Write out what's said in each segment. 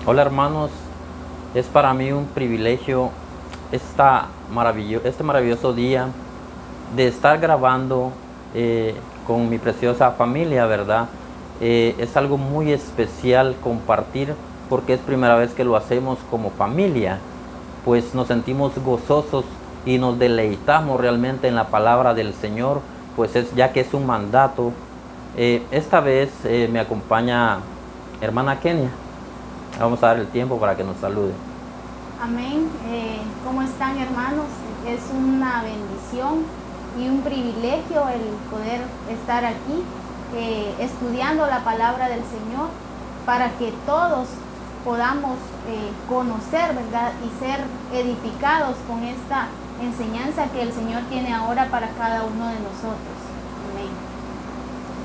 Hola hermanos, es para mí un privilegio este maravilloso día de estar grabando con mi preciosa familia, ¿verdad? Es algo muy especial compartir porque es primera vez que lo hacemos como familia, pues nos sentimos gozosos y nos deleitamos realmente en la palabra del Señor, pues ya que es un mandato. Esta vez me acompaña hermana Kenia. Vamos a dar el tiempo para que nos salude. Amén. ¿Cómo están, hermanos? Es una bendición y un privilegio el poder estar aquí estudiando la palabra del Señor para que todos podamos conocer, ¿verdad? Y ser edificados con esta enseñanza que el Señor tiene ahora para cada uno de nosotros. Amén.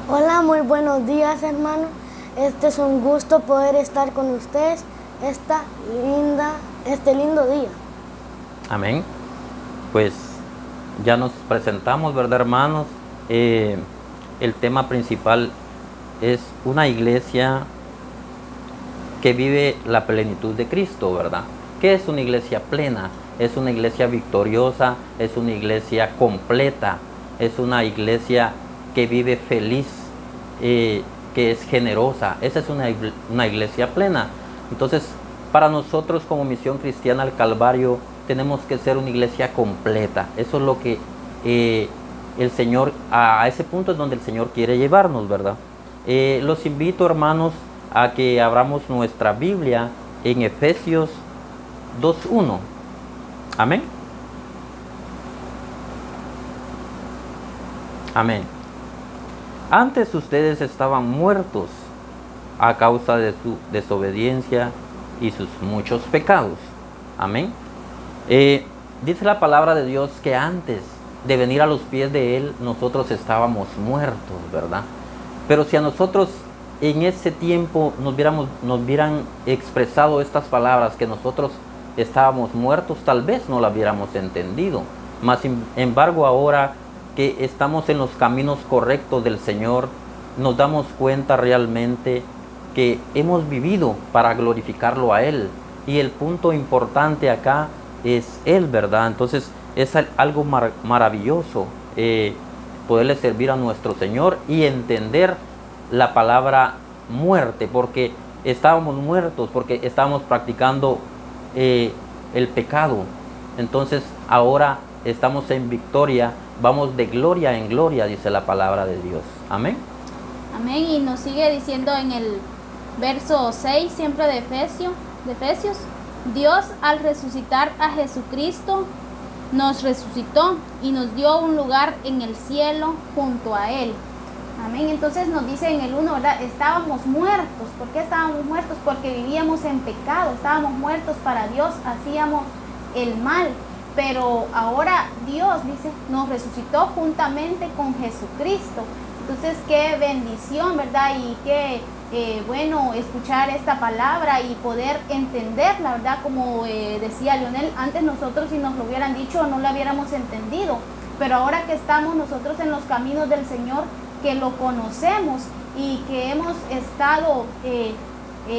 Hola, muy buenos días, hermano. Es un gusto poder estar con ustedes este lindo día. Amén. Pues ya nos presentamos, ¿verdad, hermanos? El tema principal es una iglesia que vive la plenitud de Cristo, ¿verdad? ¿Qué es una iglesia plena? Es una iglesia victoriosa, es una iglesia completa, es una iglesia que vive feliz, que es generosa. Esa es una iglesia plena. Entonces, para nosotros como Misión Cristiana al Calvario, tenemos que ser una iglesia completa. Eso es lo que el Señor, a ese punto es donde el Señor quiere llevarnos, ¿verdad? Los invito, hermanos, a que abramos nuestra Biblia en Efesios 2:1. Amén. Amén. Antes ustedes estaban muertos a causa de su desobediencia y sus muchos pecados. Amén. Dice la palabra de Dios que antes de venir a los pies de Él, nosotros estábamos muertos, ¿verdad? Pero si a nosotros en ese tiempo nos hubieran expresado estas palabras, que nosotros estábamos muertos, tal vez no las hubiéramos entendido. Mas, sin embargo, ahora que estamos en los caminos correctos del Señor, nos damos cuenta realmente que hemos vivido para glorificarlo a Él. Y el punto importante acá es Él, ¿verdad? Entonces es algo maravilloso poderle servir a nuestro Señor y entender la palabra muerte, porque estábamos muertos, porque estábamos practicando el pecado. Entonces ahora estamos en victoria, vamos de gloria en gloria, dice la palabra de Dios. Amén. Amén. Y nos sigue diciendo en el verso 6, siempre de Efesios, Dios al resucitar a Jesucristo nos resucitó y nos dio un lugar en el cielo junto a Él. Amén. Entonces nos dice en el 1, ¿verdad? Estábamos muertos. ¿Por qué estábamos muertos? Porque vivíamos en pecado, estábamos muertos para Dios, hacíamos el mal. Pero ahora Dios, dice, nos resucitó juntamente con Jesucristo. Entonces, qué bendición, ¿verdad? Y qué bueno escuchar esta palabra y poder entenderla, ¿verdad? Como decía Leonel, antes nosotros si nos lo hubieran dicho no la hubiéramos entendido. Pero ahora que estamos nosotros en los caminos del Señor, que lo conocemos y que hemos estado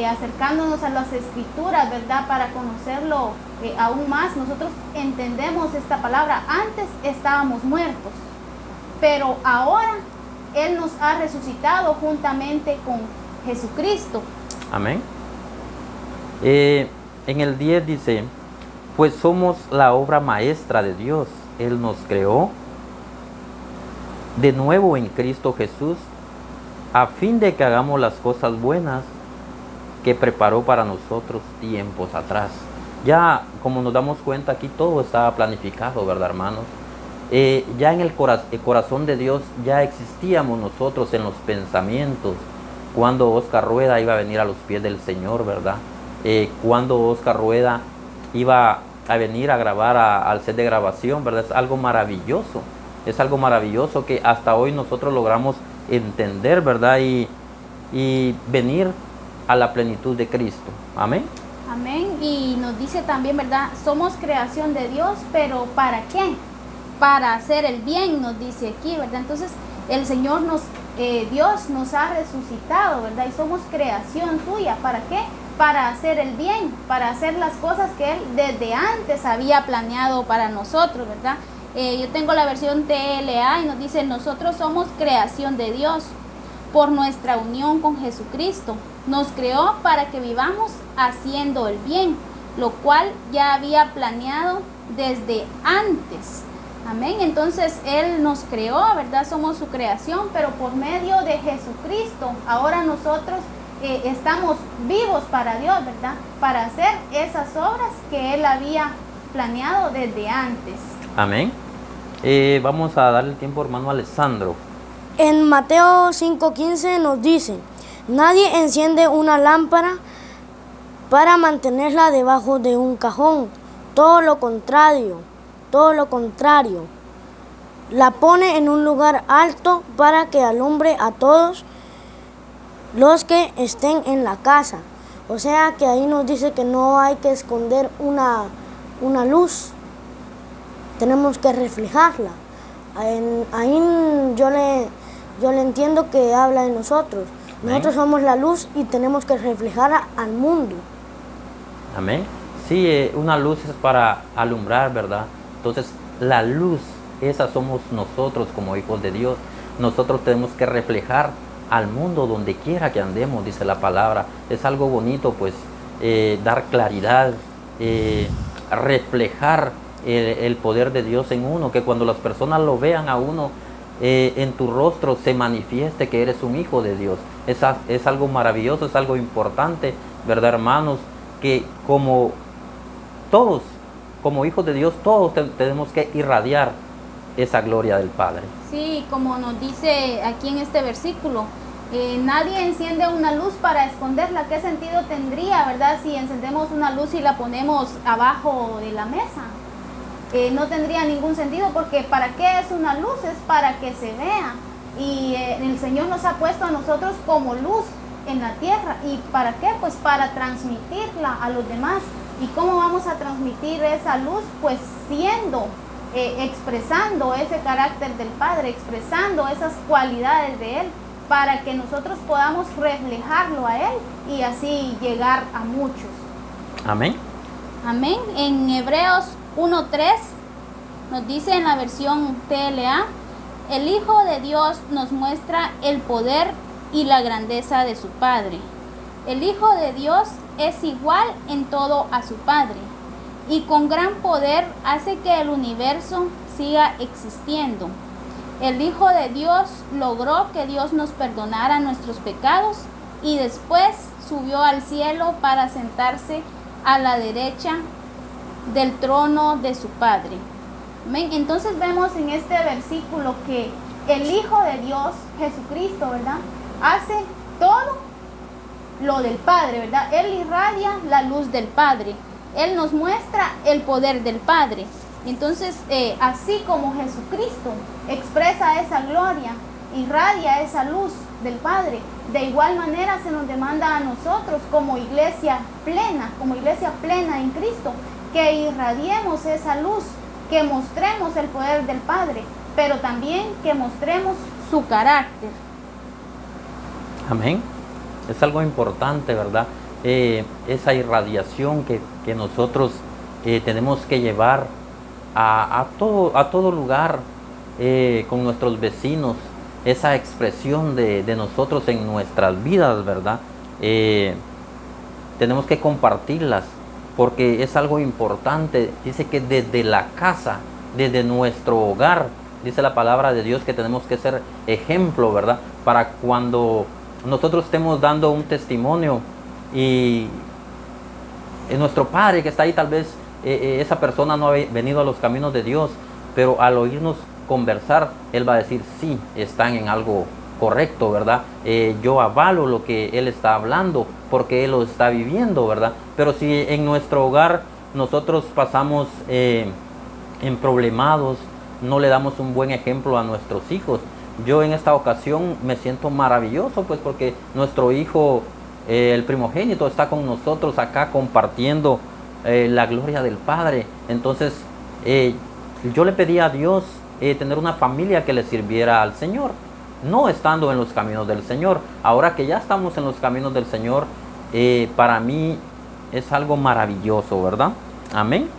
acercándonos a las Escrituras, ¿verdad? Para conocerlo aún más, nosotros entendemos esta palabra. Antes estábamos muertos, pero ahora Él nos ha resucitado juntamente con Jesucristo. Amén. En el 10 dice, pues somos la obra maestra de Dios. Él nos creó de nuevo en Cristo Jesús, a fin de que hagamos las cosas buenas que preparó para nosotros tiempos atrás. Ya, como nos damos cuenta, aquí todo estaba planificado, ¿verdad, hermanos? Ya en el corazón de Dios ya existíamos nosotros en los pensamientos. Cuando Oscar Rueda iba a venir a los pies del Señor, ¿verdad? Cuando Oscar Rueda iba a venir a grabar al set de grabación, ¿verdad? Es algo maravilloso. Es algo maravilloso que hasta hoy nosotros logramos entender, ¿verdad? Y venir a la plenitud de Cristo. Amén. Amén. Y nos dice también, ¿verdad? Somos creación de Dios, pero ¿para qué? Para hacer el bien, nos dice aquí, ¿verdad? Entonces el Señor nos Dios nos ha resucitado, ¿verdad? Y somos creación suya. ¿Para qué? Para hacer el bien, para hacer las cosas que Él desde antes había planeado para nosotros, ¿verdad? Yo tengo la versión TLA y nos dice: nosotros somos creación de Dios por nuestra unión con Jesucristo. Nos creó para que vivamos haciendo el bien, lo cual ya había planeado desde antes. Amén. Entonces Él nos creó, ¿verdad? Somos su creación, pero por medio de Jesucristo, ahora nosotros estamos vivos para Dios, ¿verdad? Para hacer esas obras que Él había planeado desde antes. Amén. Vamos a darle tiempo, hermano Alessandro. En Mateo 5:15 nos dice: nadie enciende una lámpara para mantenerla debajo de un cajón. Todo lo contrario, la pone en un lugar alto para que alumbre a todos los que estén en la casa. O sea que ahí nos dice que no hay que esconder una luz, tenemos que reflejarla. Ahí yo le entiendo que habla de nosotros. Nosotros somos la luz y tenemos que reflejar al mundo. Amén. Sí, una luz es para alumbrar, ¿verdad? Entonces, la luz, esa somos nosotros como hijos de Dios. Nosotros tenemos que reflejar al mundo donde quiera que andemos, dice la palabra. Es algo bonito, pues, dar claridad, reflejar el poder de Dios en uno, que cuando las personas lo vean a uno, en tu rostro se manifieste que eres un hijo de Dios. Es algo maravilloso, es algo importante, ¿verdad, hermanos? Que como todos, como hijos de Dios, todos tenemos que irradiar esa gloria del Padre. Sí, como nos dice aquí en este versículo, nadie enciende una luz para esconderla. ¿Qué sentido tendría, verdad, si encendemos una luz y la ponemos abajo de la mesa? No tendría ningún sentido, porque ¿para qué es una luz? Es para que se vea. Y el Señor nos ha puesto a nosotros como luz en la tierra. ¿Y para qué? Pues para transmitirla a los demás. ¿Y cómo vamos a transmitir esa luz? Pues expresando ese carácter del Padre, expresando esas cualidades de Él, para que nosotros podamos reflejarlo a Él y así llegar a muchos. Amén. Amén. En Hebreos 1:3 nos dice en la versión TLA: el Hijo de Dios nos muestra el poder y la grandeza de su Padre. El Hijo de Dios es igual en todo a su Padre, y con gran poder hace que el universo siga existiendo. El Hijo de Dios logró que Dios nos perdonara nuestros pecados y después subió al cielo para sentarse a la derecha del trono de su Padre. Amén. Entonces vemos en este versículo que el Hijo de Dios, Jesucristo, ¿verdad?, hace todo lo del Padre, ¿verdad? Él irradia la luz del Padre. Él nos muestra el poder del Padre. Entonces, así como Jesucristo expresa esa gloria, irradia esa luz del Padre, de igual manera se nos demanda a nosotros como iglesia plena en Cristo, que irradiemos esa luz, que mostremos el poder del Padre, pero también que mostremos su carácter. Amén. Es algo importante, ¿verdad? Esa irradiación que nosotros tenemos que llevar a todo lugar, con nuestros vecinos, esa expresión de nosotros en nuestras vidas, ¿verdad? Tenemos que compartirlas, porque es algo importante. Dice que desde la casa, desde nuestro hogar, dice la palabra de Dios que tenemos que ser ejemplo, ¿verdad? Para cuando nosotros estemos dando un testimonio y nuestro Padre que está ahí, tal vez esa persona no ha venido a los caminos de Dios, pero al oírnos conversar, Él va a decir: sí, están en algo correcto, ¿verdad? Yo avalo lo que Él está hablando, porque Él lo está viviendo, ¿verdad? Pero si en nuestro hogar nosotros pasamos emproblemados, no le damos un buen ejemplo a nuestros hijos. Yo en esta ocasión me siento maravilloso, pues porque nuestro hijo, el primogénito, está con nosotros acá compartiendo la gloria del Padre. Entonces yo le pedí a Dios tener una familia que le sirviera al Señor. no estando en los caminos del Señor. Ahora que ya estamos en los caminos del Señor, para mí es algo maravilloso, ¿verdad? Amén.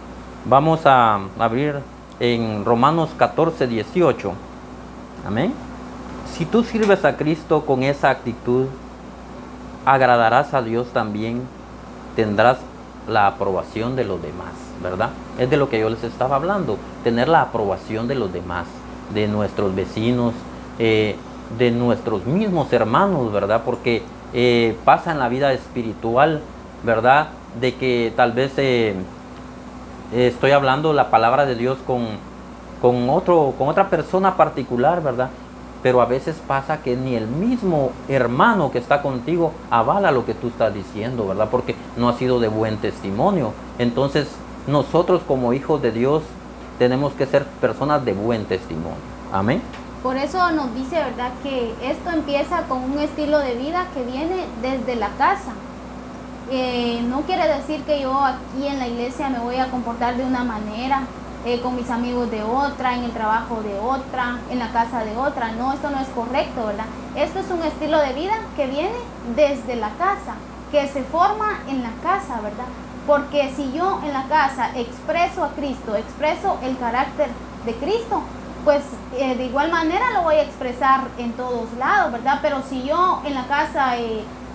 Vamos a abrir en Romanos 14, 18. Amén. Si tú sirves a Cristo con esa actitud, agradarás a Dios también, tendrás la aprobación de los demás, ¿verdad? Es de lo que yo les estaba hablando, tener la aprobación de los demás, de nuestros vecinos, de nuestros mismos hermanos, ¿verdad? Porque pasa en la vida espiritual, ¿verdad? De que tal vez estoy hablando la palabra de Dios con otra persona particular, ¿verdad? Pero a veces pasa que ni el mismo hermano que está contigo avala lo que tú estás diciendo, ¿verdad? Porque no ha sido de buen testimonio. Entonces, nosotros como hijos de Dios tenemos que ser personas de buen testimonio. Amén. Por eso nos dice, ¿verdad?, que esto empieza con un estilo de vida que viene desde la casa. No quiere decir que yo aquí en la iglesia me voy a comportar de una manera, con mis amigos de otra, en el trabajo de otra, en la casa de otra. No, esto no es correcto, ¿verdad? Esto es un estilo de vida que viene desde la casa, que se forma en la casa, ¿verdad? Porque si yo en la casa expreso a Cristo, expreso el carácter de Cristo, pues de igual manera lo voy a expresar en todos lados, ¿verdad? Pero si yo en la casa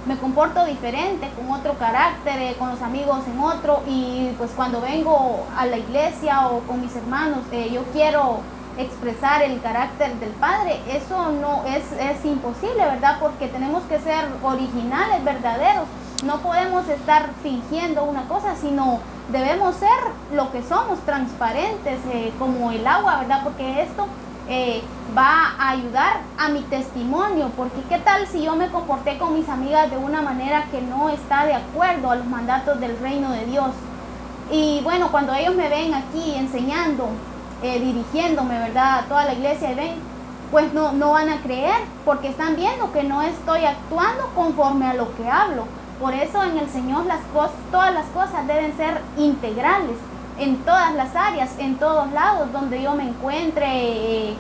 me comporto diferente, con otro carácter, con los amigos en otro, y pues cuando vengo a la iglesia o con mis hermanos, yo quiero expresar el carácter del Padre, eso no es imposible, ¿verdad? Porque tenemos que ser originales, verdaderos. No podemos estar fingiendo una cosa, sino debemos ser lo que somos, transparentes, como el agua, ¿verdad? Porque esto va a ayudar a mi testimonio, porque qué tal si yo me comporté con mis amigas de una manera que no está de acuerdo a los mandatos del reino de Dios. Y bueno, cuando ellos me ven aquí enseñando, dirigiéndome, ¿verdad?, a toda la iglesia, y ven, pues no van a creer, porque están viendo que no estoy actuando conforme a lo que hablo. Por eso en el Señor todas las cosas deben ser integrales, en todas las áreas, en todos lados donde yo me encuentre,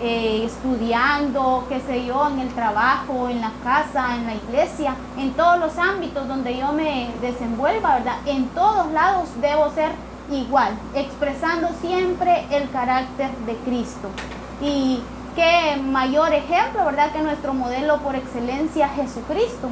estudiando, qué sé yo, en el trabajo, en la casa, en la iglesia, en todos los ámbitos donde yo me desenvuelva, ¿verdad? En todos lados debo ser igual, expresando siempre el carácter de Cristo. Y qué mayor ejemplo, ¿verdad?, que nuestro modelo por excelencia, Jesucristo.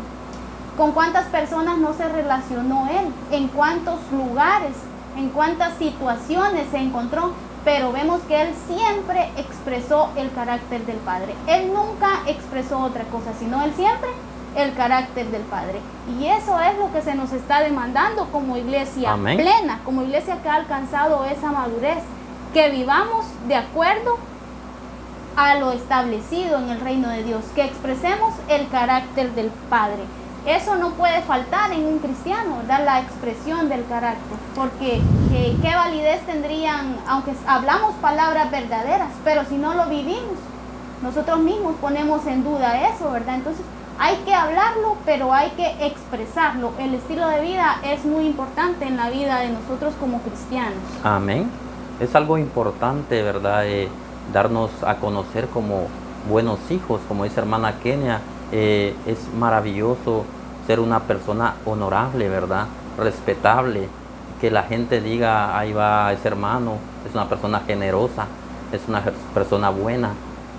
¿Con cuántas personas no se relacionó Él? ¿En cuántos lugares? ¿En cuántas situaciones se encontró? Pero vemos que Él siempre expresó el carácter del Padre. Él nunca expresó otra cosa, sino Él siempre el carácter del Padre. Y eso es lo que se nos está demandando como iglesia Amén. Plena, como iglesia que ha alcanzado esa madurez, que vivamos de acuerdo a lo establecido en el reino de Dios, que expresemos el carácter del Padre. Eso no puede faltar en un cristiano, ¿verdad?, la expresión del carácter, porque ¿qué validez tendrían, aunque hablamos palabras verdaderas, pero si no lo vivimos? Nosotros mismos ponemos en duda eso, ¿verdad? Entonces hay que hablarlo, pero hay que expresarlo. El estilo de vida es muy importante en la vida de nosotros como cristianos. Amén. Es algo importante, ¿verdad? Darnos a conocer como buenos hijos, como dice hermana Kenia. Es maravilloso ser una persona honorable, ¿verdad? Respetable, que la gente diga, ahí va ese hermano, es una persona generosa, es una persona buena,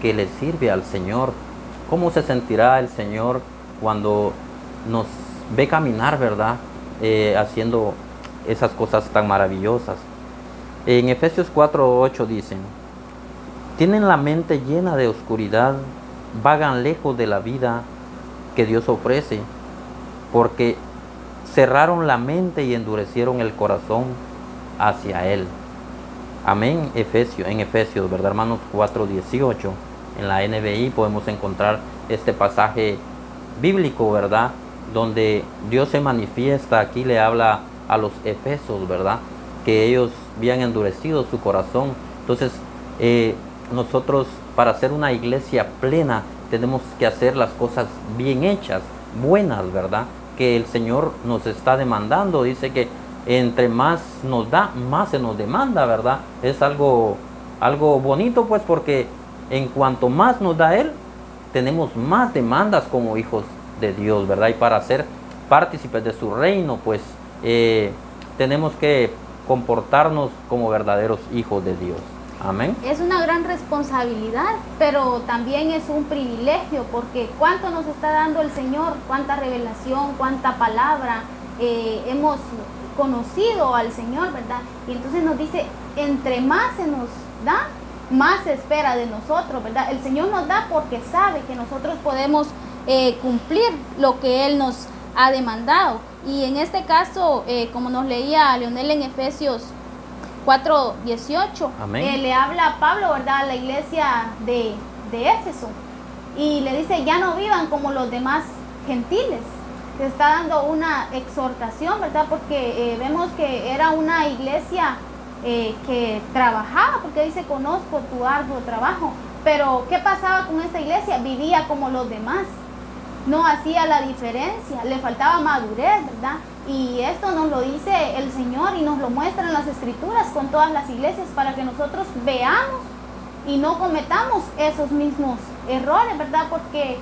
que le sirve al Señor. ¿Cómo se sentirá el Señor cuando nos ve caminar, ¿verdad?, haciendo esas cosas tan maravillosas? En Efesios 4:8 dicen, tienen la mente llena de oscuridad, vagan lejos de la vida que Dios ofrece, porque cerraron la mente y endurecieron el corazón hacia Él. Amén. En Efesios, ¿verdad, hermanos? 4:18. En la NBI podemos encontrar este pasaje bíblico, ¿verdad?, donde Dios se manifiesta. Aquí le habla a los efesios, ¿verdad?, que ellos habían endurecido su corazón. Entonces, nosotros, para ser una iglesia plena, tenemos que hacer las cosas bien hechas, buenas, ¿verdad?, que el Señor nos está demandando. Dice que entre más nos da, más se nos demanda, ¿verdad? Es algo bonito, pues, porque en cuanto más nos da Él, tenemos más demandas como hijos de Dios, ¿verdad? Y para ser partícipes de su reino, pues tenemos que comportarnos como verdaderos hijos de Dios. Amén. Es una gran responsabilidad, pero también es un privilegio, porque cuánto nos está dando el Señor, cuánta revelación, cuánta palabra hemos conocido al Señor, ¿verdad? Y entonces nos dice, entre más se nos da, más se espera de nosotros, ¿verdad? El Señor nos da porque sabe que nosotros podemos cumplir lo que Él nos ha demandado. Y en este caso, como nos leía Leonel en Efesios 4:18, le habla a Pablo, ¿verdad?, a la iglesia de Éfeso, y le dice, ya no vivan como los demás gentiles. Se está dando una exhortación, ¿verdad?, porque vemos que era una iglesia que trabajaba, porque dice, conozco tu arduo trabajo. Pero ¿qué pasaba con esta iglesia? Vivía como los demás, no hacía la diferencia, le faltaba madurez, ¿verdad? Y esto nos lo dice el Señor y nos lo muestra en las Escrituras con todas las iglesias, para que nosotros veamos y no cometamos esos mismos errores, ¿verdad? Porque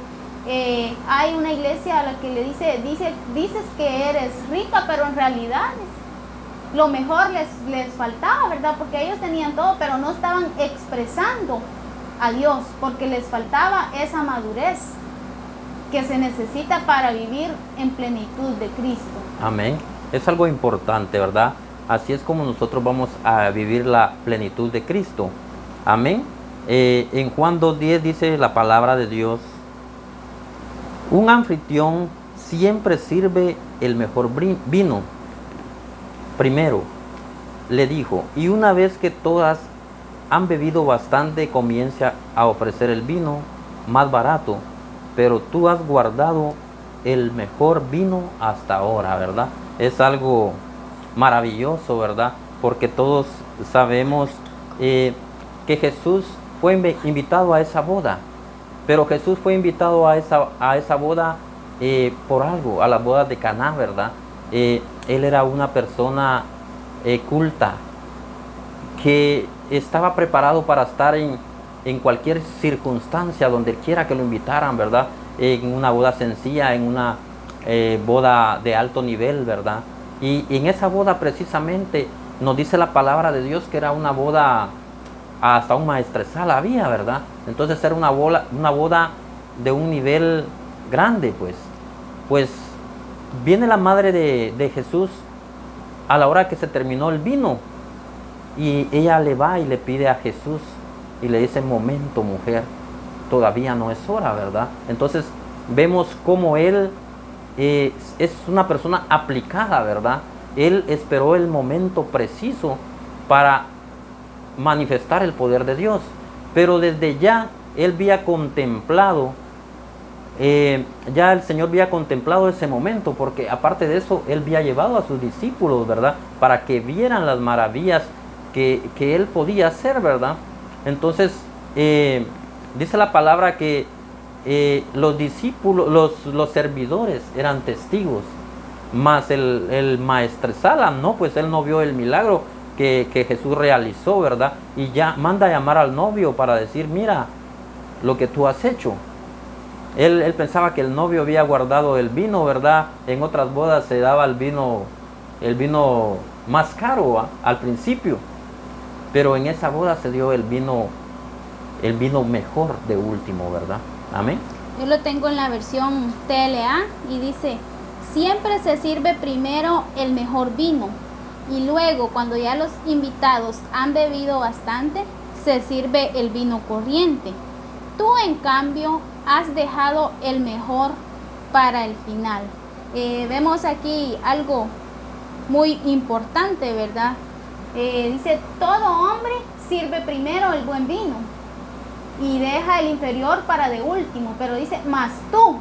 hay una iglesia a la que le dices que eres rica, pero en realidad lo mejor les faltaba, ¿verdad? Porque ellos tenían todo, pero no estaban expresando a Dios, porque les faltaba esa madurez que se necesita para vivir en plenitud de Cristo. Amén. Es algo importante, ¿verdad? Así es como nosotros vamos a vivir la plenitud de Cristo. Amén. En Juan 2:10 dice la palabra de Dios: un anfitrión siempre sirve el mejor vino primero, le dijo, y una vez que todas han bebido bastante, comienza a ofrecer el vino más barato, pero tú has guardado el mejor vino hasta ahora, ¿verdad? Es algo maravilloso, ¿verdad? Porque todos sabemos que Jesús fue invitado a esa boda, pero Jesús fue invitado a esa boda por algo, a la boda de Caná, ¿verdad? Él era una persona culta, que estaba preparado para estar en cualquier circunstancia, donde quiera que lo invitaran, ¿verdad? En una boda sencilla, en una boda de alto nivel, ¿verdad? Y en esa boda precisamente nos dice la palabra de Dios que era una boda, hasta un maestresal había, ¿verdad? Entonces era una boda de un nivel grande, pues viene la madre de Jesús a la hora que se terminó el vino, y ella le va y le pide a Jesús y le dice: momento, mujer, todavía no es hora, ¿verdad? Entonces vemos cómo él es una persona aplicada, ¿verdad? Él esperó el momento preciso para manifestar el poder de Dios, pero desde ya él había contemplado, ya el Señor había contemplado ese momento, porque aparte de eso él había llevado a sus discípulos, ¿verdad?, para que vieran las maravillas que él podía hacer, ¿verdad? Entonces dice la palabra que los discípulos, los servidores eran testigos, mas el maestresala no, pues él no vio el milagro que Jesús realizó, ¿verdad? Y ya manda a llamar al novio para decir: mira lo que tú has hecho. Él pensaba que el novio había guardado el vino, ¿verdad? En otras bodas se daba el vino más caro al principio, pero en esa boda se dio el vino mejor de último, ¿verdad? Amén. Yo lo tengo en la versión TLA y dice: siempre se sirve primero el mejor vino, y luego, cuando ya los invitados han bebido bastante, se sirve el vino corriente. Tú, en cambio, has dejado el mejor para el final. Vemos aquí algo muy importante, ¿verdad? Dice: todo hombre sirve primero el buen vino y deja el inferior para de último, pero dice: mas tú,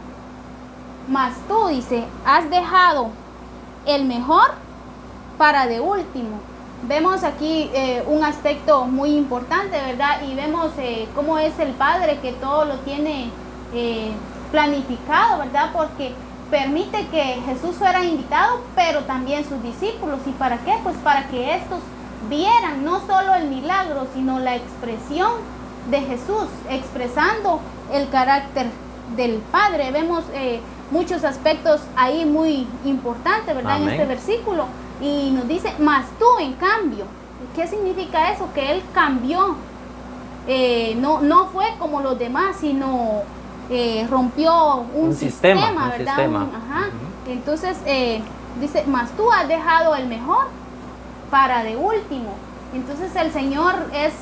dice, has dejado el mejor para de último. Vemos aquí un aspecto muy importante, ¿verdad? Y vemos cómo es el Padre, que todo lo tiene planificado, ¿verdad? Porque permite que Jesús fuera invitado, pero también sus discípulos. ¿Y para qué? Pues para que estos vieran no solo el milagro, sino la expresión de Jesús, expresando el carácter del Padre. Vemos muchos aspectos ahí muy importantes, ¿verdad? Amén. En este versículo. Y nos dice, mas tú en cambio. ¿Qué significa eso? Que Él cambió. No fue como los demás, sino rompió un sistema, ¿verdad? Ajá. Entonces dice, mas tú has dejado el mejor para de último. Entonces el Señor es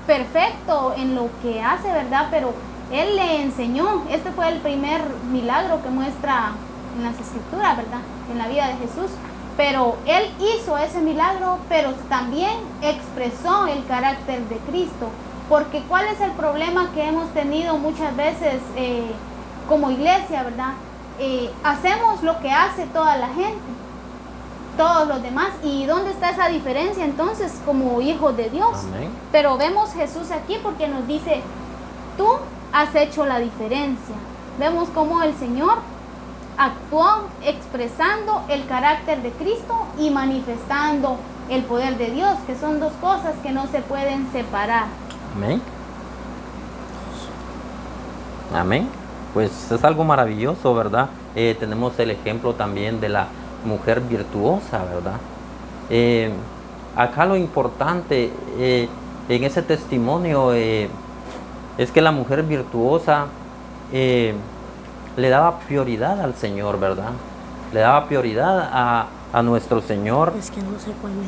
perfecto en lo que hace, ¿verdad? Pero Él le enseñó. Este fue el primer milagro que muestra en las Escrituras, ¿verdad? En la vida de Jesús. Pero Él hizo ese milagro, pero también expresó el carácter de Cristo. Porque ¿cuál es el problema que hemos tenido muchas veces como iglesia, ¿verdad? Hacemos lo que hace toda la gente, todos los demás. ¿Y dónde está esa diferencia entonces como hijos de Dios? Amén. Pero vemos Jesús aquí porque nos dice, tú has hecho la diferencia. Vemos cómo el Señor actuó expresando el carácter de Cristo y manifestando el poder de Dios, que son dos cosas que no se pueden separar. Amén. Amén. Pues es algo maravilloso, ¿verdad? Tenemos el ejemplo también de la mujer virtuosa, ¿verdad? Acá lo importante en ese testimonio es que la mujer virtuosa le daba prioridad al Señor, ¿verdad? Le daba prioridad a nuestro Señor. Es que no sé cuál me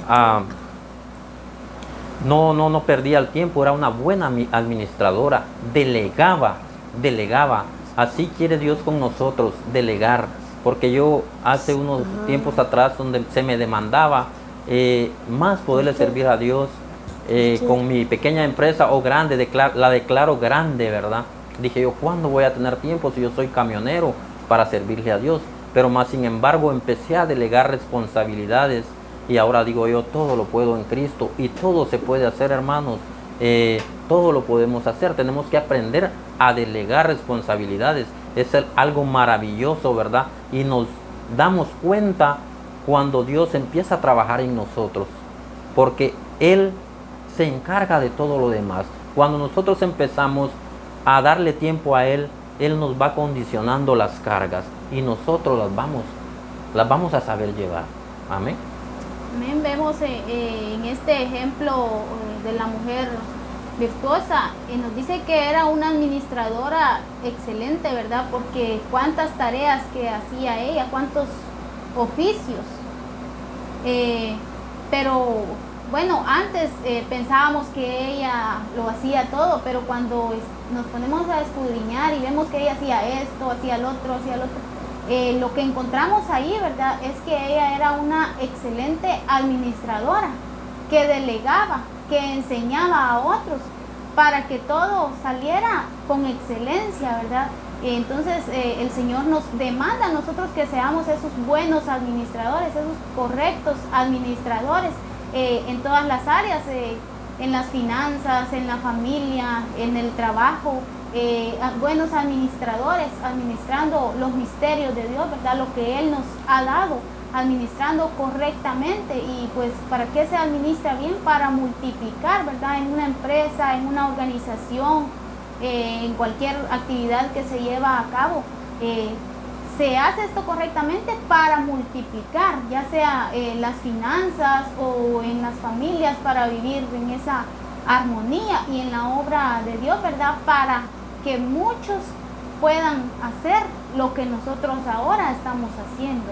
No perdía el tiempo, era una buena administradora, delegaba. Así quiere Dios con nosotros, delegar. Porque yo hace unos tiempos atrás donde se me demandaba más poderle servir a Dios con mi pequeña empresa o grande, la declaro grande, ¿verdad? Dije yo, ¿cuándo voy a tener tiempo si yo soy camionero para servirle a Dios? Pero más sin embargo empecé a delegar responsabilidades y ahora digo yo, todo lo puedo en Cristo y todo se puede hacer, hermanos. Todo lo podemos hacer, tenemos que aprender a delegar responsabilidades. Es algo maravilloso, ¿verdad? Y nos damos cuenta cuando Dios empieza a trabajar en nosotros, porque Él se encarga de todo lo demás. Cuando nosotros empezamos a darle tiempo a Él, Él nos va condicionando las cargas y nosotros las vamos a saber llevar. Amén. Amén. Vemos en este ejemplo de la mujer virtuosa, nos dice que era una administradora excelente, ¿verdad? Porque cuántas tareas que hacía ella, cuántos oficios. Pero bueno, antes pensábamos que ella lo hacía todo, pero cuando nos ponemos a escudriñar y vemos que ella hacía esto, hacía lo otro, lo que encontramos ahí, ¿verdad? Es que ella era una excelente administradora, que delegaba, que enseñaba a otros para que todo saliera con excelencia, ¿verdad? Entonces el Señor nos demanda a nosotros que seamos esos buenos administradores, esos correctos administradores en todas las áreas, en las finanzas, en la familia, en el trabajo, buenos administradores, administrando los misterios de Dios, ¿verdad? Lo que Él nos ha dado, administrando correctamente. Y pues, ¿para qué se administra bien? Para multiplicar, ¿verdad? En una empresa, en una organización, en cualquier actividad que se lleva a cabo. Se hace esto correctamente para multiplicar, ya sea las finanzas o en las familias, para vivir en esa armonía y en la obra de Dios, ¿verdad? Para que muchos puedan hacer lo que nosotros ahora estamos haciendo.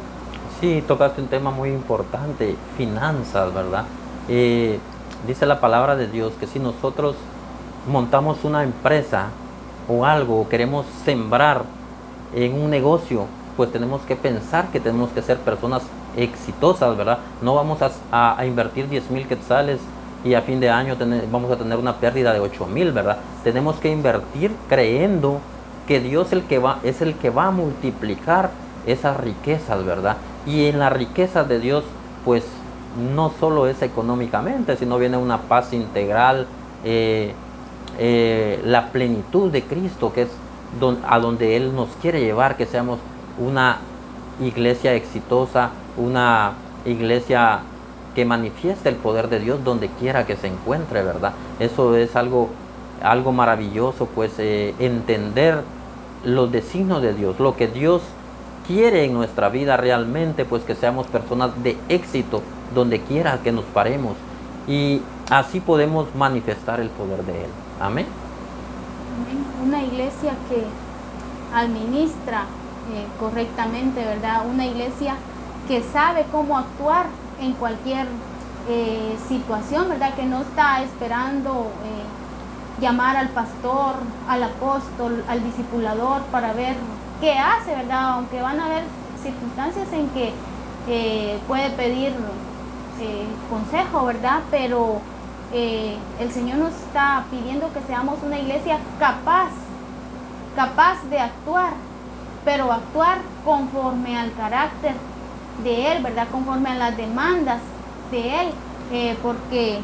Sí, tocaste un tema muy importante, finanzas, ¿verdad? Dice la palabra de Dios que si nosotros montamos una empresa o algo, queremos sembrar en un negocio, pues tenemos que pensar que tenemos que ser personas exitosas, ¿verdad? No vamos a invertir 10,000 quetzales y a fin de año vamos a tener una pérdida de 8,000, ¿verdad? Tenemos que invertir creyendo que Dios es el que va a multiplicar esas riquezas, ¿verdad? Y en la riqueza de Dios, pues no solo es económicamente, sino viene una paz integral, la plenitud de Cristo, que es a donde Él nos quiere llevar, que seamos una iglesia exitosa, una iglesia que manifieste el poder de Dios donde quiera que se encuentre, ¿verdad? Eso es algo algo maravilloso, pues entender los designios de Dios, lo que Dios quiere en nuestra vida realmente, pues que seamos personas de éxito donde quiera que nos paremos, y así podemos manifestar el poder de Él. Amén. Amén. Una iglesia que administra correctamente, ¿verdad? Una iglesia que sabe cómo actuar en cualquier situación, ¿verdad? Que no está esperando llamar al pastor, al apóstol, al discipulador para ver qué hace, ¿verdad? Aunque van a haber circunstancias en que puede pedir consejo, ¿verdad? Pero el Señor nos está pidiendo que seamos una iglesia capaz de actuar, pero actuar conforme al carácter de Él, ¿verdad? Conforme a las demandas de Él, porque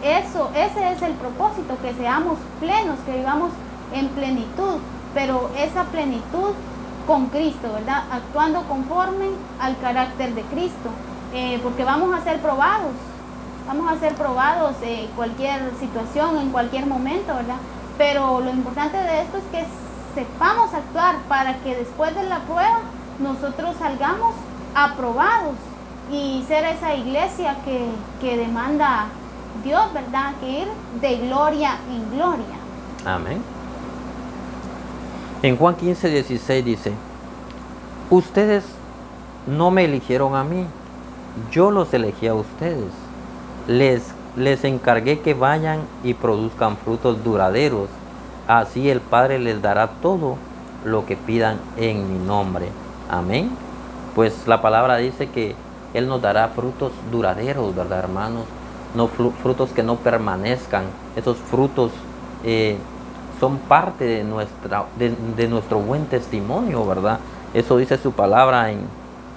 ese es el propósito, que seamos plenos, que vivamos en plenitud, pero esa plenitud con Cristo, ¿verdad? Actuando conforme al carácter de Cristo, porque vamos a ser probados en cualquier situación, en cualquier momento, ¿verdad? Pero lo importante de esto es que sepamos actuar para que después de la prueba nosotros salgamos aprobados y ser esa iglesia que demanda Dios, ¿verdad? Que ir de gloria en gloria. Amén. En Juan 15:16 dice: ustedes no me eligieron a mí, yo los elegí a ustedes. Les encargué que vayan y produzcan frutos duraderos. Así el Padre les dará todo lo que pidan en mi nombre. Amén. Pues la palabra dice que Él nos dará frutos duraderos, ¿verdad, hermanos? No frutos que no permanezcan. Esos frutos son parte de nuestro buen testimonio, ¿verdad? Eso dice su palabra en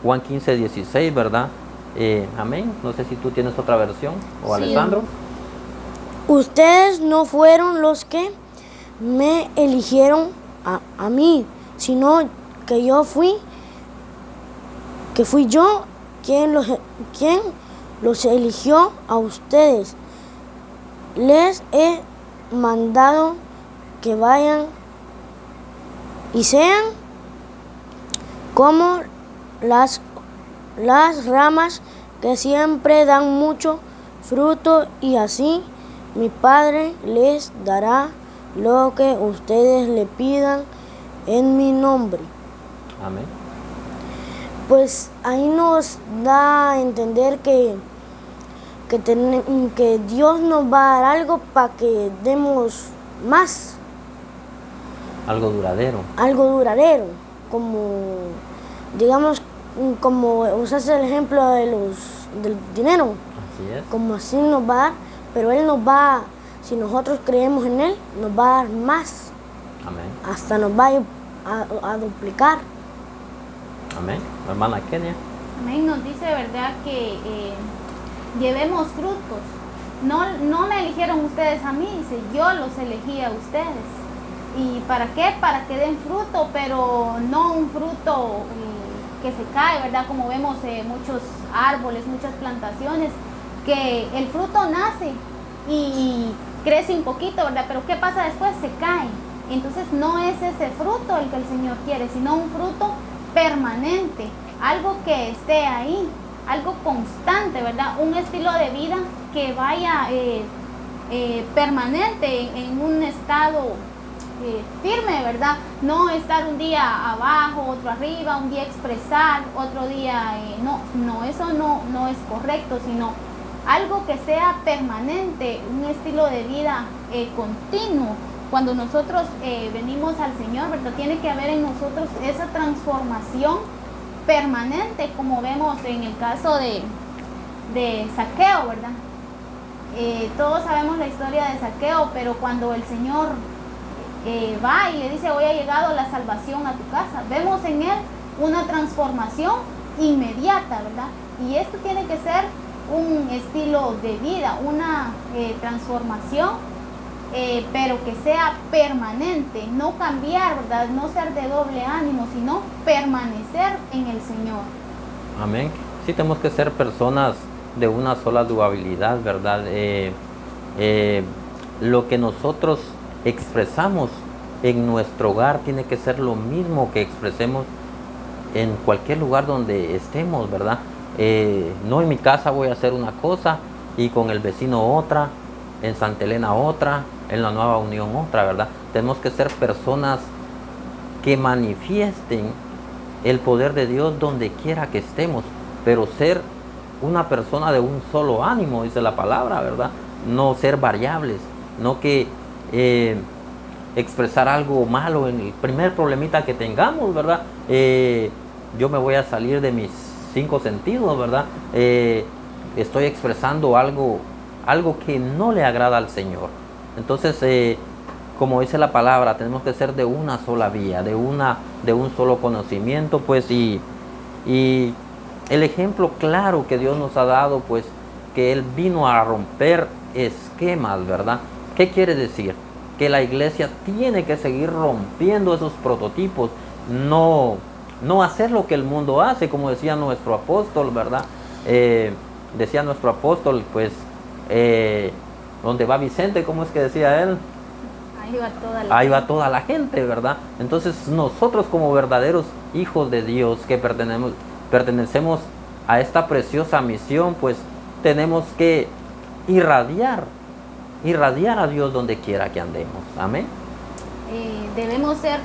Juan 15:16, ¿verdad? Amén. No sé si tú tienes otra versión o Sí. Alessandro. Ustedes no fueron los que me eligieron a mí, sino que fui yo quien los eligió a ustedes. Les he mandado que vayan y sean como las ramas que siempre dan mucho fruto, y así mi Padre les dará lo que ustedes le pidan en mi nombre. Amén. Pues ahí nos da a entender que Dios nos va a dar algo para que demos más, Algo duradero. algo duradero, como digamos, como usaste el ejemplo del dinero, Así es. como así nos va a dar, pero Él nos va, si nosotros creemos en Él, nos va a dar más, Amén. hasta nos va a duplicar. Amén. Hermana Kenia. Amén. Nos dice, ¿verdad?, que llevemos frutos. No me eligieron ustedes a mí, dice, yo los elegí a ustedes. ¿Y para qué? Para que den fruto, pero no un fruto que se cae, ¿verdad? Como vemos muchos árboles, muchas plantaciones, que el fruto nace y crece un poquito, ¿verdad? Pero ¿qué pasa después? Se cae. Entonces no es ese fruto el que el Señor quiere, sino un fruto permanente, algo que esté ahí, algo constante, ¿verdad? Un estilo de vida que vaya permanente, en un estado firme, ¿verdad? No estar un día abajo, otro arriba, un día expresar, otro día no, eso no es correcto, sino algo que sea permanente, un estilo de vida continuo. Cuando nosotros venimos al Señor, ¿verdad? Tiene que haber en nosotros esa transformación permanente, como vemos en el caso de Zaqueo, ¿verdad? Todos sabemos la historia de Zaqueo, pero cuando el Señor va y le dice, hoy ha llegado la salvación a tu casa, vemos en él una transformación inmediata, ¿verdad? Y esto tiene que ser un estilo de vida, una transformación, pero que sea permanente, no cambiar, ¿verdad? No ser de doble ánimo, sino permanecer en el Señor. Amén. Sí, tenemos que ser personas de una sola durabilidad, ¿verdad? Lo que nosotros expresamos en nuestro hogar tiene que ser lo mismo que expresemos en cualquier lugar donde estemos, ¿verdad? No, en mi casa voy a hacer una cosa y con el vecino otra, en Santa Elena otra, en la Nueva Unión otra, ¿verdad? Tenemos que ser personas que manifiesten el poder de Dios donde quiera que estemos, pero ser una persona de un solo ánimo, dice la palabra, ¿verdad? No ser variables, no que expresar algo malo en el primer problemita que tengamos, ¿verdad? Yo me voy a salir de mis 5 sentidos, ¿verdad? Estoy expresando algo que no le agrada al Señor. Entonces, como dice la palabra, tenemos que ser de una sola vía, de un solo conocimiento, pues, y el ejemplo claro que Dios nos ha dado, pues, que Él vino a romper esquemas, ¿verdad? ¿Qué quiere decir? Que la iglesia tiene que seguir rompiendo esos prototipos, no hacer lo que el mundo hace, como decía nuestro apóstol, ¿verdad? Decía nuestro apóstol, pues, donde va Vicente, ¿cómo es que decía él? Ahí va toda la gente, ¿verdad? Entonces nosotros como verdaderos hijos de Dios que pertenecemos a esta preciosa misión, pues tenemos que irradiar a Dios donde quiera que andemos. Amén. Debemos ser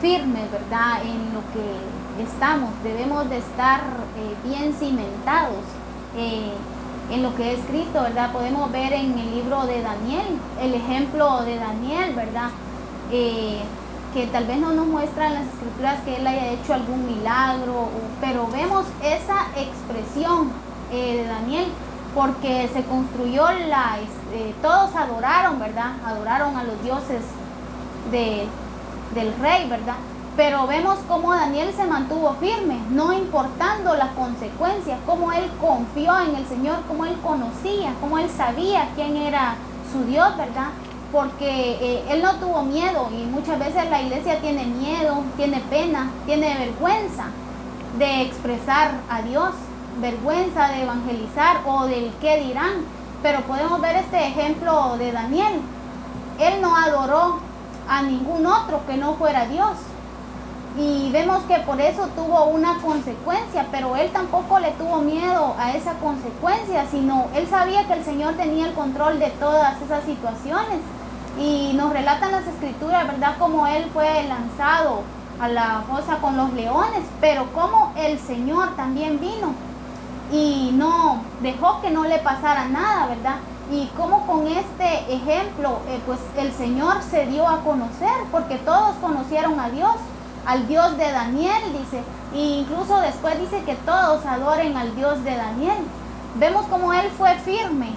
firmes, ¿verdad? En lo que estamos. Debemos de estar bien cimentados en lo que es Cristo, ¿verdad? Podemos ver en el libro de Daniel, el ejemplo de Daniel, ¿verdad? Que tal vez no nos muestra en las escrituras que él haya hecho algún milagro, pero vemos esa expresión de Daniel, porque se construyó todos adoraron, ¿verdad? Adoraron a los dioses del rey, ¿verdad? Pero vemos cómo Daniel se mantuvo firme, no importando las consecuencias, cómo él confió en el Señor, cómo él conocía, cómo él sabía quién era su Dios, ¿verdad? Porque él no tuvo miedo, y muchas veces la iglesia tiene miedo, tiene pena, tiene vergüenza de expresar a Dios, vergüenza de evangelizar o del qué dirán. Pero podemos ver este ejemplo de Daniel. Él no adoró a ningún otro que no fuera Dios. Y vemos que por eso tuvo una consecuencia, pero él tampoco le tuvo miedo a esa consecuencia, sino él sabía que el Señor tenía el control de todas esas situaciones. Y nos relatan las escrituras, ¿verdad?, como él fue lanzado a la fosa con los leones, pero como el Señor también vino y no dejó que no le pasara nada, ¿verdad? Y como con este ejemplo, pues el Señor se dio a conocer, porque todos conocieron a Dios, al Dios de Daniel, dice, e incluso después dice que todos adoren al Dios de Daniel. Vemos como él fue firme,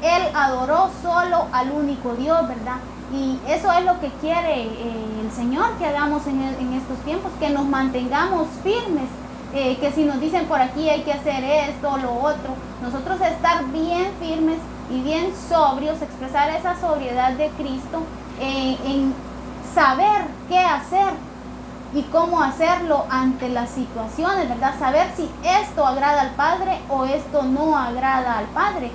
él adoró solo al único Dios, ¿verdad? Y eso es lo que quiere el Señor que hagamos en estos tiempos, que nos mantengamos firmes, que si nos dicen por aquí hay que hacer esto o lo otro, nosotros estar bien firmes y bien sobrios, expresar esa sobriedad de Cristo, en saber qué hacer y cómo hacerlo ante las situaciones, ¿verdad? Saber si esto agrada al Padre o esto no agrada al Padre,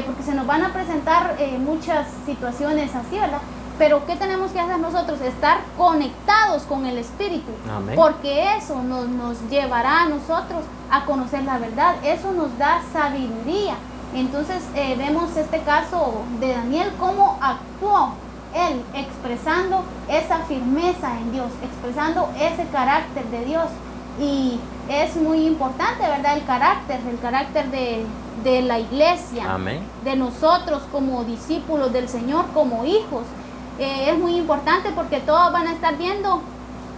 porque se nos van a presentar muchas situaciones así, ¿verdad? Pero ¿qué tenemos que hacer nosotros? Estar conectados con el Espíritu. Amén. Porque eso nos llevará a nosotros a conocer la verdad, eso nos da sabiduría. Entonces vemos este caso de Daniel, cómo actuó él expresando esa firmeza en Dios, expresando ese carácter de Dios. Y es muy importante, ¿verdad? El carácter de la iglesia. Amén. De nosotros como discípulos del Señor, como hijos. Es muy importante porque todos van a estar viendo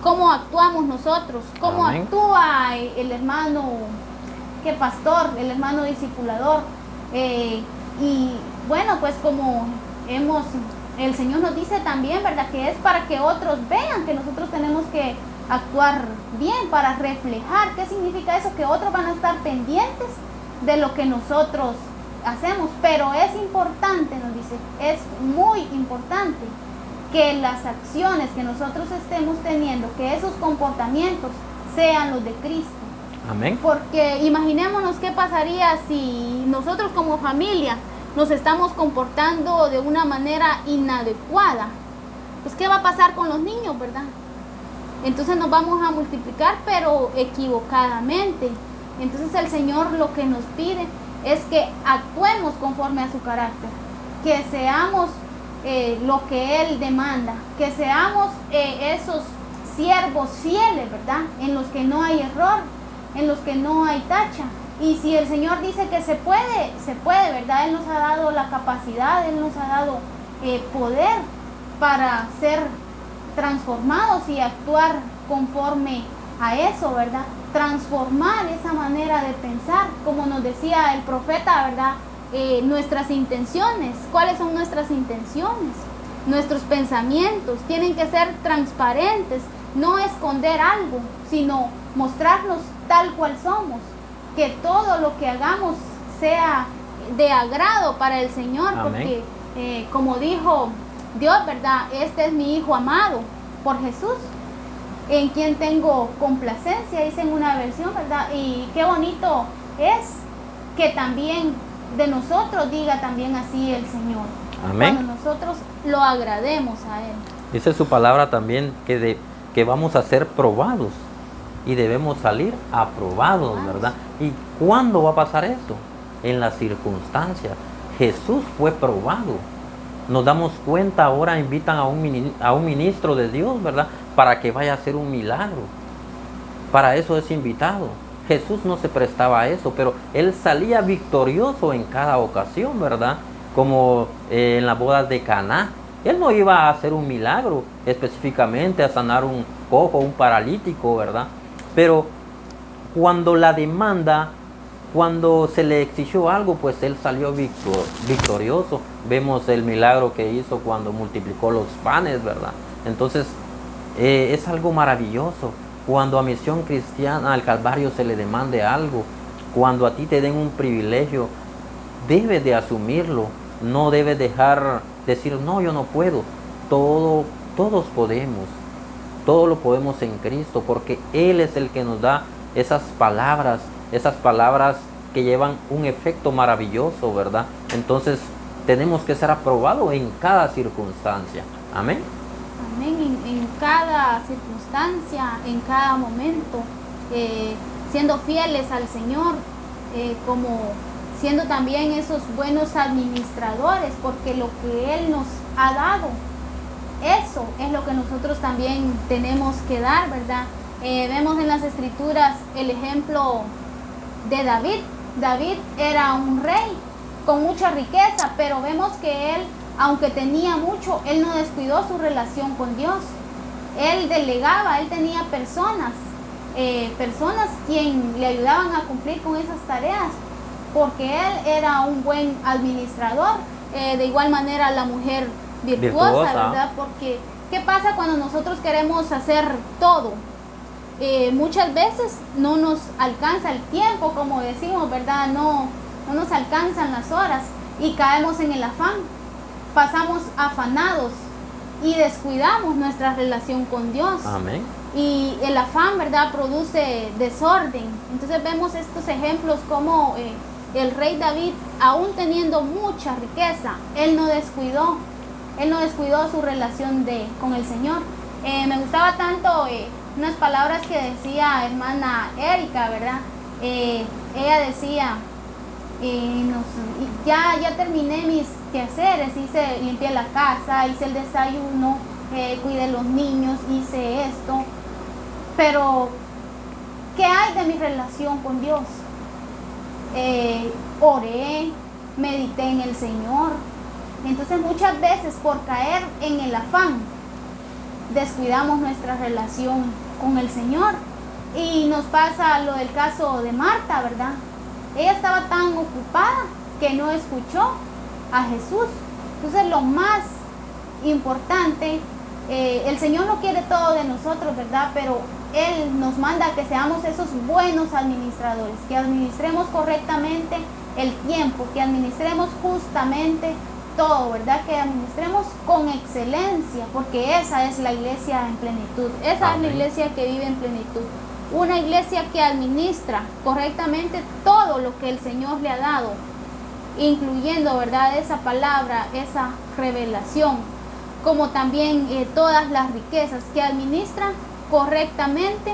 cómo actuamos nosotros, cómo Amén. Actúa el hermano que pastor, el hermano discipulador. Y bueno, pues como el Señor nos dice también, ¿verdad?, que es para que otros vean que nosotros tenemos que actuar bien, para reflejar. ¿Qué significa eso? Que otros van a estar pendientes de lo que nosotros hacemos. Pero es importante, nos dice, es muy importante que las acciones que nosotros estemos teniendo, que esos comportamientos sean los de Cristo. Amén. Porque imaginémonos qué pasaría si nosotros como familia nos estamos comportando de una manera inadecuada. pues ¿qué va a pasar con los niños, verdad? Entonces nos vamos a multiplicar, pero equivocadamente. Entonces el Señor lo que nos pide es que actuemos conforme a su carácter, que seamos lo que Él demanda, que seamos esos siervos fieles, ¿verdad? En los que no hay error, en los que no hay tacha. Y si el Señor dice que se puede, ¿verdad? Él nos ha dado la capacidad, Él nos ha dado poder para ser transformados y actuar conforme a eso, ¿verdad? Transformar esa manera de pensar, como nos decía el profeta, ¿verdad? Nuestras intenciones, ¿cuáles son nuestras intenciones? Nuestros pensamientos tienen que ser transparentes, no esconder algo, sino mostrarnos tal cual somos, que todo lo que hagamos sea de agrado para el Señor. Amén. Porque como dijo Dios, ¿verdad? Este es mi Hijo amado por Jesús, en quien tengo complacencia, dice en una versión, ¿verdad? Y qué bonito es que también de nosotros diga también así el Señor. Amén. Cuando nosotros lo agrademos a Él. Dice su palabra también que vamos a ser probados y debemos salir aprobados, ¿verdad? ¿Y cuándo va a pasar eso? En las circunstancias. Jesús fue probado. Nos damos cuenta, ahora invitan a un ministro de Dios, ¿verdad? Para que vaya a hacer un milagro. Para eso es invitado. Jesús no se prestaba a eso, pero Él salía victorioso en cada ocasión, ¿verdad? Como en las bodas de Caná. Él no iba a hacer un milagro específicamente, a sanar un cojo, un paralítico, ¿verdad? Pero cuando la demanda, cuando se le exigió algo, pues Él salió victorioso. Vemos el milagro que hizo cuando multiplicó los panes, ¿verdad? Entonces, es algo maravilloso. Cuando a Misión Cristiana, al Calvario, se le demande algo, cuando a ti te den un privilegio, debes de asumirlo. No debes decir, no, yo no puedo. Todos podemos. Todo lo podemos en Cristo, porque Él es el que nos da esas palabras que llevan un efecto maravilloso, ¿verdad? Entonces, tenemos que ser aprobados en cada circunstancia. Amén. Amén. En cada circunstancia, en cada momento, siendo fieles al Señor, como siendo también esos buenos administradores, porque lo que Él nos ha dado, eso es lo que nosotros también tenemos que dar, ¿verdad? Vemos en las Escrituras el ejemplo de David. David era un rey con mucha riqueza, pero vemos que él, aunque tenía mucho, él no descuidó su relación con Dios. Él delegaba, él tenía personas quien le ayudaban a cumplir con esas tareas, porque él era un buen administrador. De igual manera la mujer virtuosa, ¿verdad? Porque ¿qué pasa cuando nosotros queremos hacer todo? Muchas veces no nos alcanza el tiempo, como decimos, ¿verdad? No nos alcanzan las horas y caemos en el afán. Pasamos afanados y descuidamos nuestra relación con Dios. Amén. Y el afán, ¿verdad?, produce desorden. Entonces vemos estos ejemplos como el rey David, aún teniendo mucha riqueza, él no descuidó su relación con el Señor. Me gustaba tanto unas palabras que decía hermana Erika, ¿verdad? Ella decía, ya terminé mis quehaceres, limpié la casa, hice el desayuno, cuidé los niños, hice esto, pero ¿qué hay de mi relación con Dios? Oré, medité en el Señor. Entonces muchas veces por caer en el afán descuidamos nuestra relación con el Señor, y nos pasa lo del caso de Marta, ¿verdad? Ella estaba tan ocupada que no escuchó a Jesús. Entonces lo más importante, el Señor no quiere todo de nosotros, ¿verdad? Pero Él nos manda que seamos esos buenos administradores, que administremos correctamente el tiempo, que administremos justamente todo, ¿verdad? Que administremos con excelencia, porque esa es la iglesia en plenitud. Esa Amén. Es la iglesia que vive en plenitud. Una iglesia que administra correctamente todo lo que el Señor le ha dado, incluyendo, ¿verdad?, esa palabra, esa revelación. como también todas las riquezas, que administra correctamente,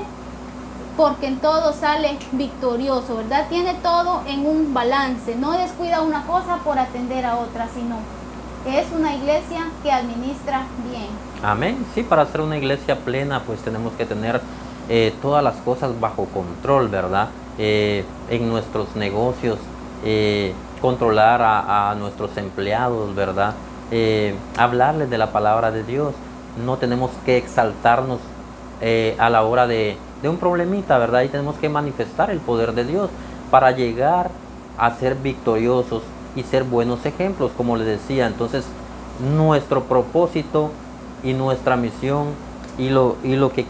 porque en todo sale victorioso, ¿verdad? Tiene todo en un balance, no descuida una cosa por atender a otra, sino es una iglesia que administra bien. Amén. Sí, para ser una iglesia plena, pues tenemos que tener todas las cosas bajo control, ¿verdad? En nuestros negocios, controlar a nuestros empleados, ¿verdad? Hablarles de la palabra de Dios. No tenemos que exaltarnos a la hora de un problemita, ¿verdad? Y tenemos que manifestar el poder de Dios para llegar a ser victoriosos y ser buenos ejemplos, como les decía. Entonces, nuestro propósito y nuestra misión y lo que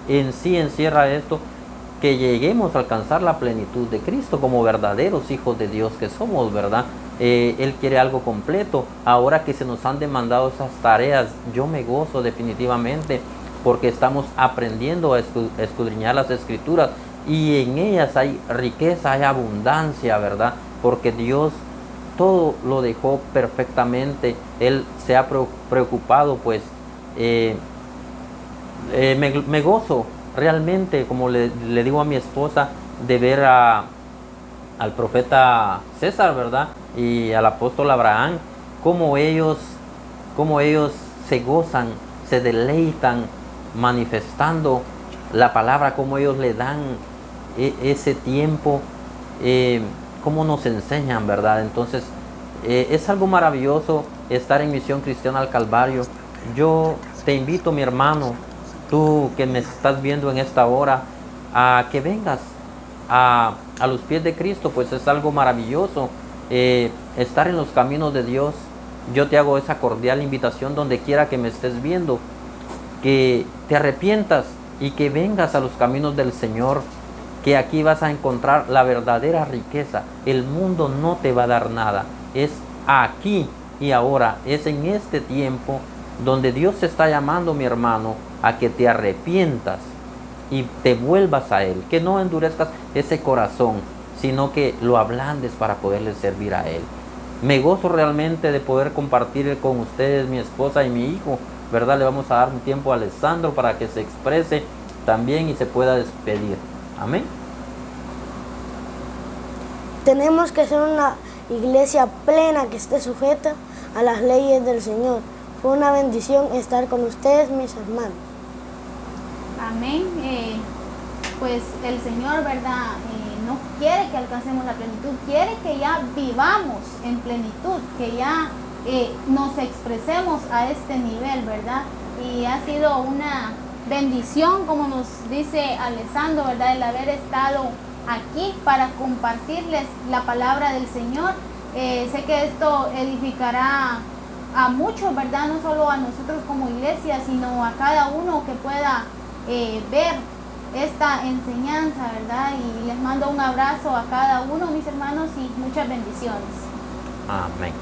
en sí encierra esto, que lleguemos a alcanzar la plenitud de Cristo como verdaderos hijos de Dios que somos, ¿verdad? Él quiere algo completo. Ahora que se nos han demandado esas tareas, yo me gozo definitivamente, porque estamos aprendiendo a escudriñar las Escrituras, y en ellas hay riqueza, hay abundancia, ¿verdad? Porque Dios todo lo dejó perfectamente. Él se ha preocupado, pues me gozo realmente, como le digo a mi esposa, de ver al profeta César, ¿verdad? Y al apóstol Abraham, cómo ellos se gozan, se deleitan manifestando la palabra, cómo ellos le dan ese tiempo, cómo nos enseñan, ¿verdad? Entonces, es algo maravilloso estar en Misión Cristiana al Calvario. Yo te invito, mi hermano, tú que me estás viendo en esta hora, a que vengas a los pies de Cristo, pues es algo maravilloso estar en los caminos de Dios. Yo te hago esa cordial invitación donde quiera que me estés viendo, que te arrepientas y que vengas a los caminos del Señor, que aquí vas a encontrar la verdadera riqueza. El mundo no te va a dar nada, es aquí y ahora, es en este tiempo donde Dios te está llamando, mi hermano, a que te arrepientas y te vuelvas a Él, que no endurezcas ese corazón, sino que lo ablandes para poderle servir a Él. Me gozo realmente de poder compartir con ustedes, mi esposa y mi hijo, ¿verdad? Le vamos a dar un tiempo a Alessandro para que se exprese también y se pueda despedir. Amén. Tenemos que ser una iglesia plena que esté sujeta a las leyes del Señor. Fue una bendición estar con ustedes, mis hermanos. Amén. Pues el Señor, ¿verdad? No quiere que alcancemos la plenitud, quiere que ya vivamos en plenitud, que ya nos expresemos a este nivel, ¿verdad? Y ha sido una bendición, como nos dice Alessandro, ¿verdad? El haber estado aquí para compartirles la palabra del Señor. Sé que esto edificará a muchos, ¿verdad? No solo a nosotros como iglesia, sino a cada uno que pueda ver esta enseñanza, ¿verdad? Y les mando un abrazo a cada uno, mis hermanos, y muchas bendiciones. Amén.